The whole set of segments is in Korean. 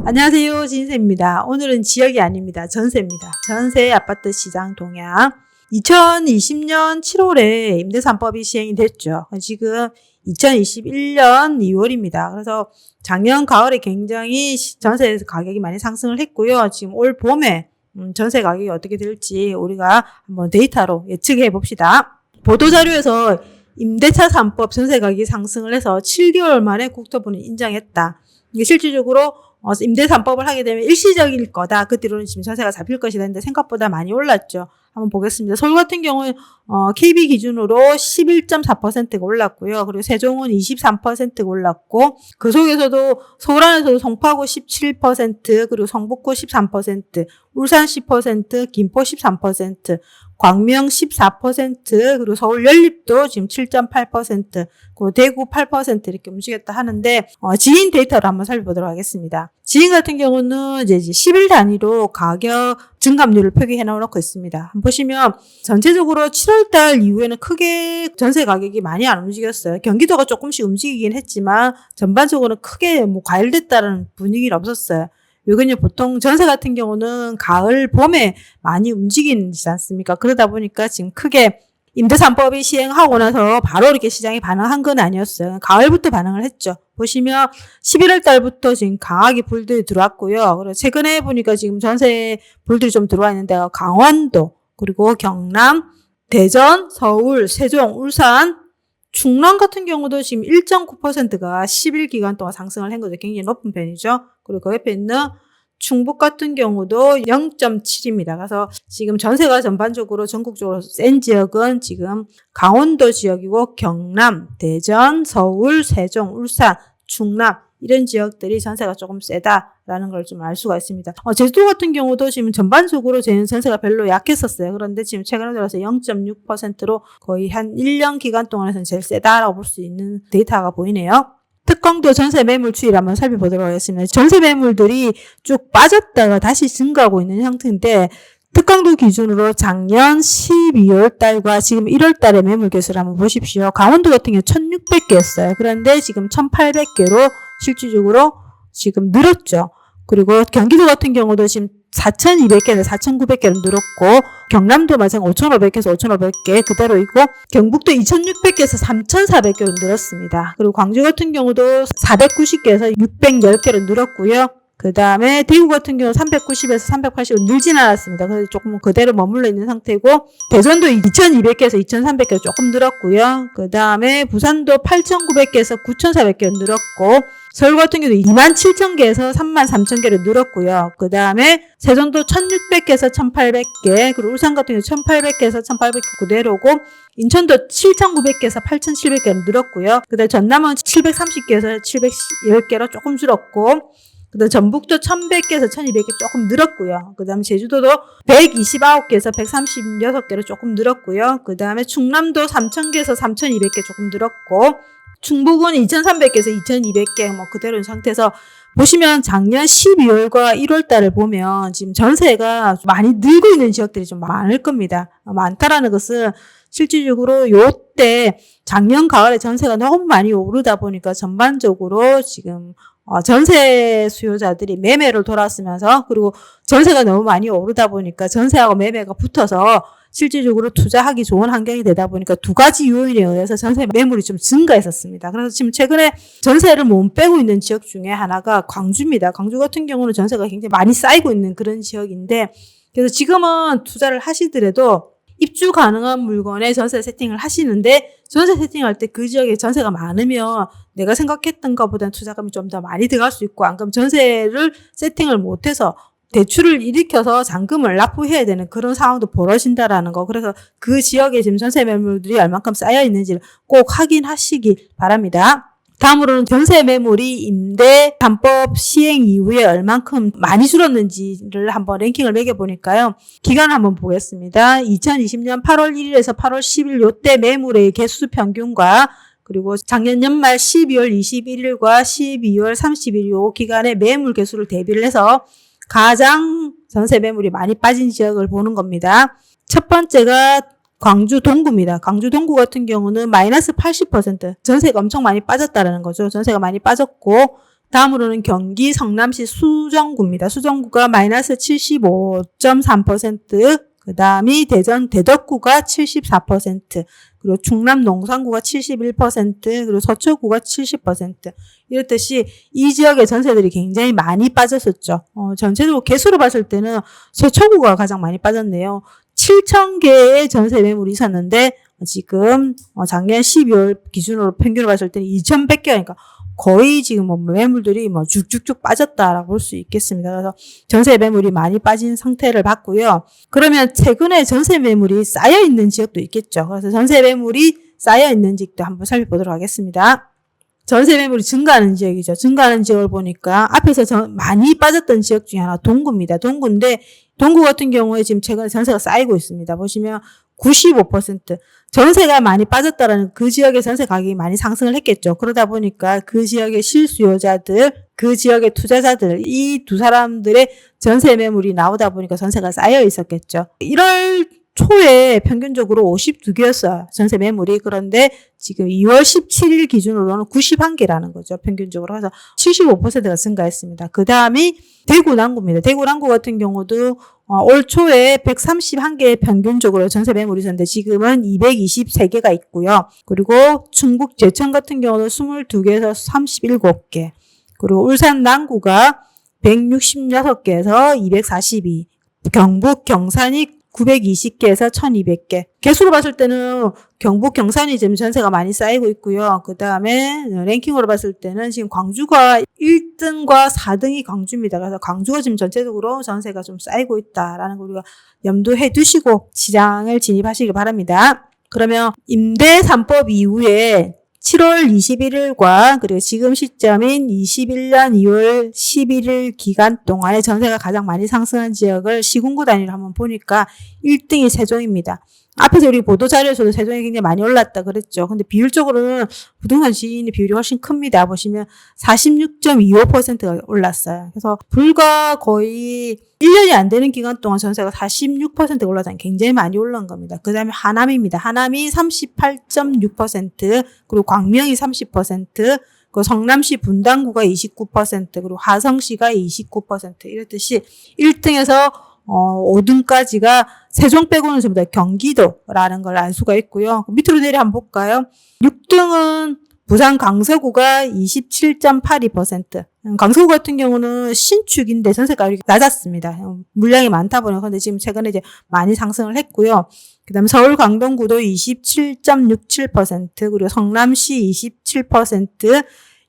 안녕하세요. 진세입니다. 오늘은 지역이 아닙니다. 전세입니다. 전세 아파트 시장 동향. 2020년 7월에 임대 3법이 시행이 됐죠. 지금 2021년 2월입니다. 그래서 작년 가을에 굉장히 전세 가격이 많이 상승을 했고요. 지금 올 봄에 전세 가격이 어떻게 될지 우리가 한번 데이터로 예측해 봅시다. 보도자료에서 임대차 3법 전세 가격이 상승을 해서 7개월 만에 국토부는 인정했다. 이게 실질적으로 임대 3법을 하게 되면 일시적일 거다. 그 뒤로는 지금 전세가 잡힐 것이다 했는데 생각보다 많이 올랐죠. 한번 보겠습니다. 서울 같은 경우는 KB 기준으로 11.4%가 올랐고요. 그리고 세종은 23%가 올랐고, 그 속에서도 서울 안에서도 송파구 17%, 그리고 성북구 13%, 울산 10%, 김포 13%, 광명 14%, 그리고 서울 연립도 지금 7.8%, 그리고 대구 8% 이렇게 움직였다 하는데, 지인 데이터를 한번 살펴보도록 하겠습니다. 지인 같은 경우는 이제 10일 단위로 가격 증감률을 표기해 놓고 있습니다. 한번 보시면 전체적으로 7월달 이후에는 크게 전세 가격이 많이 안 움직였어요. 경기도가 조금씩 움직이긴 했지만 전반적으로 크게 과열됐다는 분위기는 없었어요. 요건요, 보통 전세 같은 경우는 가을, 봄에 많이 움직이지 않습니까? 그러다 보니까 지금 크게 임대 3법이 시행하고 나서 바로 이렇게 시장이 반응한 건 아니었어요. 가을부터 반응을 했죠. 보시면 11월 달부터 지금 강하게 불들이 들어왔고요. 그리고 최근에 보니까 지금 전세 불들이 좀 들어와 있는 데가 강원도, 그리고 경남, 대전, 서울, 세종, 울산, 충남 같은 경우도 지금 1.9%가 10일 기간 동안 상승을 한 거죠. 굉장히 높은 편이죠. 그리고 그 옆에 있는 충북 같은 경우도 0.7입니다. 그래서 지금 전세가 전반적으로 전국적으로 센 지역은 지금 강원도 지역이고, 경남, 대전, 서울, 세종, 울산, 충남 이런 지역들이 전세가 조금 세다라는 걸 좀 알 수가 있습니다. 제주도 같은 경우도 지금 전반적으로 전세가 별로 약했었어요. 그런데 지금 최근에 들어서 0.6%로 거의 한 1년 기간 동안에서는 제일 세다라고 볼 수 있는 데이터가 보이네요. 특강도 전세 매물 추이를 한번 살펴보도록 하겠습니다. 전세 매물들이 쭉 빠졌다가 다시 증가하고 있는 형태인데, 특강도 기준으로 작년 12월 달과 지금 1월 달의 매물 개수를 한번 보십시오. 강원도 같은 경우 1600개였어요. 그런데 지금 1800개로 실질적으로 지금 늘었죠. 그리고 경기도 같은 경우도 지금 4200개에서 4900개로 늘었고, 경남도 마찬가지로 5500개에서 5500개 그대로 있고, 경북도 2600개에서 3400개로 늘었습니다. 그리고 광주 같은 경우도 490개에서 610개로 늘었고요. 그 다음에 대구 같은 경우 390에서 380은 늘진 않았습니다. 그래서 조금 그대로 머물러 있는 상태고, 대전도 2200개에서 2300개 조금 늘었고요. 그 다음에 부산도 8900개에서 9400개 늘었고, 서울 같은 경우도 27000개에서 33000개로 늘었고요. 그 다음에 세종도 1600개에서 1800개, 그리고 울산 같은 경우 1800개에서 1800개 그대로고, 인천도 7900개에서 8700개로 늘었고요. 그 다음에 전남은 730개에서 710개로 조금 줄었고, 그 다음 전북도 1100개에서 1200개 조금 늘었고요. 그 다음에 제주도도 129개에서 136개로 조금 늘었고요. 그 다음에 충남도 3000개에서 3200개 조금 늘었고, 충북은 2300개에서 2200개 그대로인 상태에서, 보시면 작년 12월과 1월 달을 보면 지금 전세가 많이 늘고 있는 지역들이 좀 많을 겁니다. 많다라는 것은 실질적으로 요때 작년 가을에 전세가 너무 많이 오르다 보니까 전반적으로 지금 전세 수요자들이 매매를 돌았으면서, 그리고 전세가 너무 많이 오르다 보니까 전세하고 매매가 붙어서 실질적으로 투자하기 좋은 환경이 되다 보니까 두 가지 요인에 의해서 전세 매물이 좀 증가했었습니다. 그래서 지금 최근에 전세를 못 빼고 있는 지역 중에 하나가 광주입니다. 광주 같은 경우는 전세가 굉장히 많이 쌓이고 있는 그런 지역인데, 그래서 지금은 투자를 하시더라도 입주 가능한 물건에 전세 세팅을 하시는데, 전세 세팅할 때 그 지역에 전세가 많으면 내가 생각했던 것보다는 투자금이 좀 더 많이 들어갈 수 있고, 안 그러면 전세를 세팅을 못해서 대출을 일으켜서 잔금을 납부해야 되는 그런 상황도 벌어진다라는 거. 그래서 그 지역에 지금 전세 매물들이 얼만큼 쌓여 있는지를 꼭 확인하시기 바랍니다. 다음으로는 전세 매물이 임대 3법 시행 이후에 얼만큼 많이 줄었는지를 한번 랭킹을 매겨보니까요. 기간을 한번 보겠습니다. 2020년 8월 1일에서 8월 10일 요때 매물의 개수 평균과, 그리고 작년 연말 12월 21일과 12월 30일 요 기간의 매물 개수를 대비를 해서 가장 전세 매물이 많이 빠진 지역을 보는 겁니다. 첫 번째가 광주 동구입니다. 광주 동구 같은 경우는 마이너스 80%, 전세가 엄청 많이 빠졌다는 거죠. 전세가 많이 빠졌고, 다음으로는 경기 성남시 수정구입니다. 수정구가 마이너스 75.3%, 그 다음이 대전 대덕구가 74%, 그리고 충남 농산구가 71%, 그리고 서초구가 70%. 이렇듯이 이 지역의 전세들이 굉장히 많이 빠졌었죠. 전체적으로 개수로 봤을 때는 서초구가 가장 많이 빠졌네요. 7,000개의 전세 매물이 있었는데 지금 작년 12월 기준으로 평균을 봤을 때는 2,100개니까 거의 지금 매물들이 쭉쭉쭉 빠졌다라고 볼 수 있겠습니다. 그래서 전세 매물이 많이 빠진 상태를 봤고요. 그러면 최근에 전세 매물이 쌓여 있는 지역도 있겠죠. 그래서 전세 매물이 쌓여 있는 지역도 한번 살펴보도록 하겠습니다. 전세 매물이 증가하는 지역이죠. 증가하는 지역을 보니까 앞에서 많이 빠졌던 지역 중에 하나 동구입니다. 동구인데 동구 같은 경우에 지금 최근에 전세가 쌓이고 있습니다. 보시면 95% 전세가 많이 빠졌다라는 그 지역의 전세 가격이 많이 상승을 했겠죠. 그러다 보니까 그 지역의 실수요자들, 그 지역의 투자자들, 이 두 사람들의 전세 매물이 나오다 보니까 전세가 쌓여 있었겠죠. 1월 초에 평균적으로 52개였어요. 전세 매물이. 그런데 지금 2월 17일 기준으로는 91개라는 거죠. 평균적으로. 그래서 75%가 증가했습니다. 그 다음이 대구 남구입니다. 대구 남구 같은 경우도 올 초에 131개의 평균적으로 전세 매물이 있었는데 지금은 223개가 있고요. 그리고 충북 제천 같은 경우는 22개에서 37개. 그리고 울산 남구가 166개에서 242. 경북 경산이 920개에서 1200개. 개수로 봤을 때는 경북 경산이 지금 전세가 많이 쌓이고 있고요. 그 다음에 랭킹으로 봤을 때는 지금 광주가 1등과 4등이 광주입니다. 그래서 광주가 지금 전체적으로 전세가 좀 쌓이고 있다라는 거 우리가 염두해 두시고 시장을 진입하시기 바랍니다. 그러면 임대 3법 이후에 7월 21일과 그리고 지금 시점인 21년 2월 11일 기간 동안에 전세가 가장 많이 상승한 지역을 시군구 단위로 한번 보니까 1등이 세종입니다. 앞에서 우리 보도자료에서도 세종이 굉장히 많이 올랐다 그랬죠. 근데 비율적으로는 부동산 지인의 비율이 훨씬 큽니다. 보시면 46.25%가 올랐어요. 그래서 불과 거의 1년이 안 되는 기간 동안 전세가 46%가 올랐다는 굉장히 많이 올라온 겁니다. 그 다음에 하남입니다. 하남이 38.6%, 그리고 광명이 30%, 그리고 성남시 분당구가 29%, 그리고 화성시가 29%, 이렇듯이 1등에서 5등까지가 세종 빼고는 전부 다 경기도라는 걸 알 수가 있고요. 밑으로 내려 한번 볼까요? 6등은 부산 강서구가 27.82%. 강서구 같은 경우는 신축인데 전세가격이 낮았습니다. 물량이 많다 보니까. 근데 지금 최근에 이제 많이 상승을 했고요. 그 다음에 서울 강동구도 27.67%, 그리고 성남시 27%,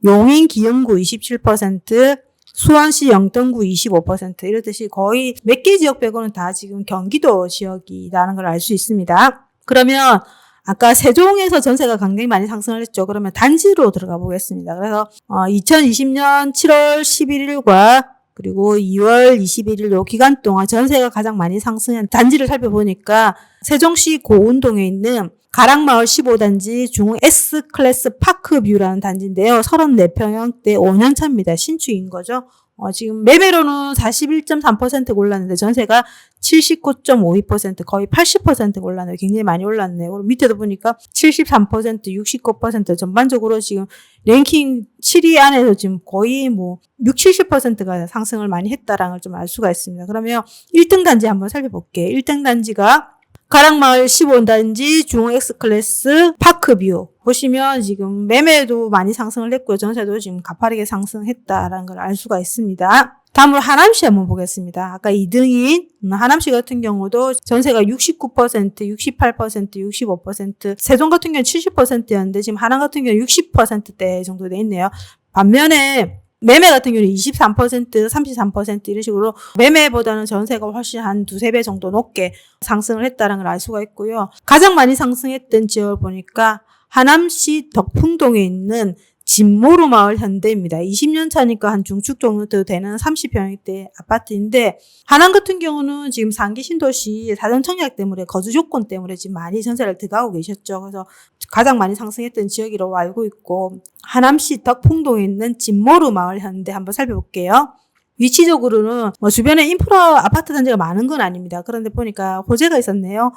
용인 기흥구 27%, 수원시 영등구 25%, 이렇듯이 거의 몇 개 지역 빼고는 다 지금 경기도 지역이라는 걸 알 수 있습니다. 그러면 아까 세종에서 전세가 굉장히 많이 상승을 했죠. 그러면 단지로 들어가 보겠습니다. 그래서 2020년 7월 11일과 그리고 2월 21일 요 기간 동안 전세가 가장 많이 상승한 단지를 살펴보니까 세종시 고운동에 있는 가락마을 15단지 중 S클래스 파크뷰라는 단지인데요. 34평형대 5년차입니다. 신축인 거죠. 지금 매매로는 41.3%가 올랐는데 전세가 79.52%, 거의 80%가 올랐네요. 굉장히 많이 올랐네요. 그리고 밑에도 보니까 73%, 69% 전반적으로 지금 랭킹 7위 안에서 지금 거의 60, 70%가 상승을 많이 했다라는 걸 좀 알 수가 있습니다. 그러면 1등 단지 한번 살펴볼게요. 1등 단지가 가락마을 15단지 중 X클래스 파크뷰. 보시면 지금 매매도 많이 상승을 했고요. 전세도 지금 가파르게 상승했다라는 걸 알 수가 있습니다. 다음으로 하남시 한번 보겠습니다. 아까 2등인 하남시 같은 경우도 전세가 69%, 68%, 65%, 세종 같은 경우는 70%였는데 지금 하남 같은 경우는 60%대 정도 돼 있네요. 반면에 매매 같은 경우는 23%, 33% 이런 식으로 매매보다는 전세가 훨씬 한 두세 배 정도 높게 상승을 했다는 걸 알 수가 있고요. 가장 많이 상승했던 지역을 보니까 하남시 덕풍동에 있는 진모루 마을 현대입니다. 20년 차니까 한 중축 정도 되는 30평대 아파트인데 하남 같은 경우는 지금 상기 신도시 사전 청약 때문에 거주 조건 때문에 지금 많이 전세를 들어가고 계셨죠. 그래서 가장 많이 상승했던 지역이라고 알고 있고 하남시 덕풍동에 있는 진모루 마을 현대 한번 살펴볼게요. 위치적으로는 주변에 인프라 아파트 단지가 많은 건 아닙니다. 그런데 보니까 호재가 있었네요.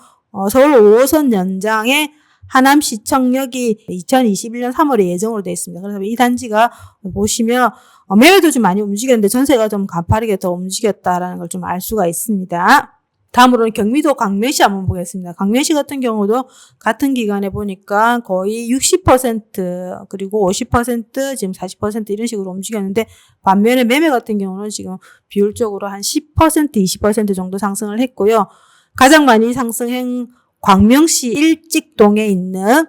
서울 5호선 연장에 하남시청역이 2021년 3월에 예정으로 되어 있습니다. 그래서 이 단지가 보시면 매매도 좀 많이 움직였는데 전세가 좀 가파르게 더 움직였다라는 걸 좀 알 수가 있습니다. 다음으로는 경기도 광명시 한번 보겠습니다. 광명시 같은 경우도 같은 기간에 보니까 거의 60% 그리고 50% 지금 40% 이런 식으로 움직였는데 반면에 매매 같은 경우는 지금 비율적으로 한 10% 20% 정도 상승을 했고요. 가장 많이 상승한 광명시 일직동에 있는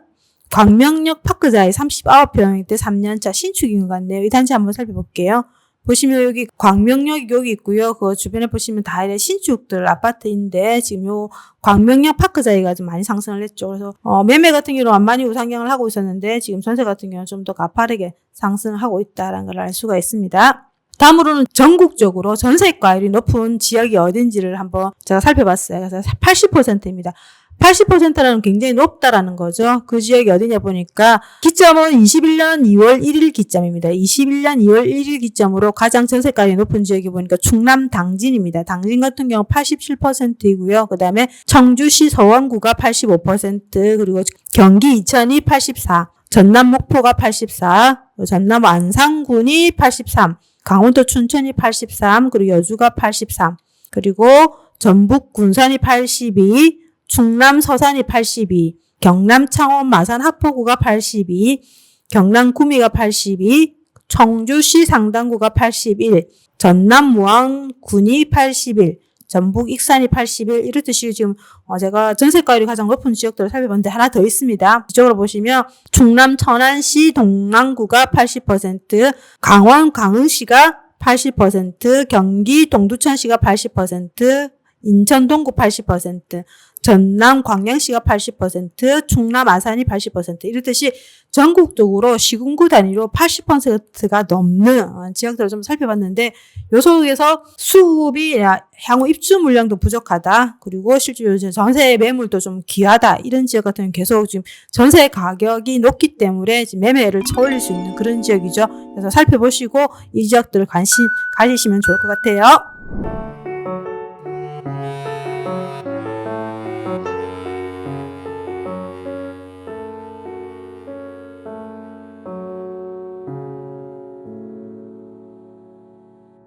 광명역 파크자의 39평형대 3년차 신축인 것 같네요. 이 단지 한번 살펴볼게요. 보시면 여기 광명역이 여기 있고요. 그 주변에 보시면 다 신축들 아파트인데 지금 요 광명역 파크자이가 좀 많이 상승을 했죠. 그래서 매매 같은 경우는 많이 우상향을 하고 있었는데 지금 전세 같은 경우는 좀 더 가파르게 상승을 하고 있다는 걸 알 수가 있습니다. 다음으로는 전국적으로 전세가율이 높은 지역이 어딘지를 한번 제가 살펴봤어요. 그래서 80%입니다. 80%라는 굉장히 높다라는 거죠. 그 지역이 어디냐 보니까 기점은 21년 2월 1일 기점입니다. 21년 2월 1일 기점으로 가장 전세가율이 높은 지역이 보니까 충남 당진입니다. 당진 같은 경우 87%이고요. 그 다음에 청주시 서원구가 85%, 그리고 경기 이천이 84, 전남 목포가 84, 전남 안산군이 83, 강원도 춘천이 83, 그리고 여주가 83, 그리고 전북 군산이 82, 충남 서산이 82, 경남 창원 마산 합포구가 82, 경남 구미가 82, 청주시 상당구가 81, 전남 무안군이 81, 전북 익산이 81, 이렇듯이 지금 제가 전세가율이 가장 높은 지역들을 살펴봤는데 하나 더 있습니다. 이쪽으로 보시면 충남 천안시 동랑구가 80%, 강원 강흥시가 80%, 경기 동두천시가 80%, 인천 동구 80%, 전남 광양시가 80%, 충남 아산이 80%, 이렇듯이 전국적으로 시군구 단위로 80%가 넘는 지역들을 좀 살펴봤는데 요 속에서 수급이 향후 입주 물량도 부족하다, 그리고 실제로 전세 매물도 좀 귀하다, 이런 지역 같은 경우는 계속 지금 전세 가격이 높기 때문에 지금 매매를 쳐올릴 수 있는 그런 지역이죠. 그래서 살펴보시고 이 지역들을 관심 가지시면 좋을 것 같아요.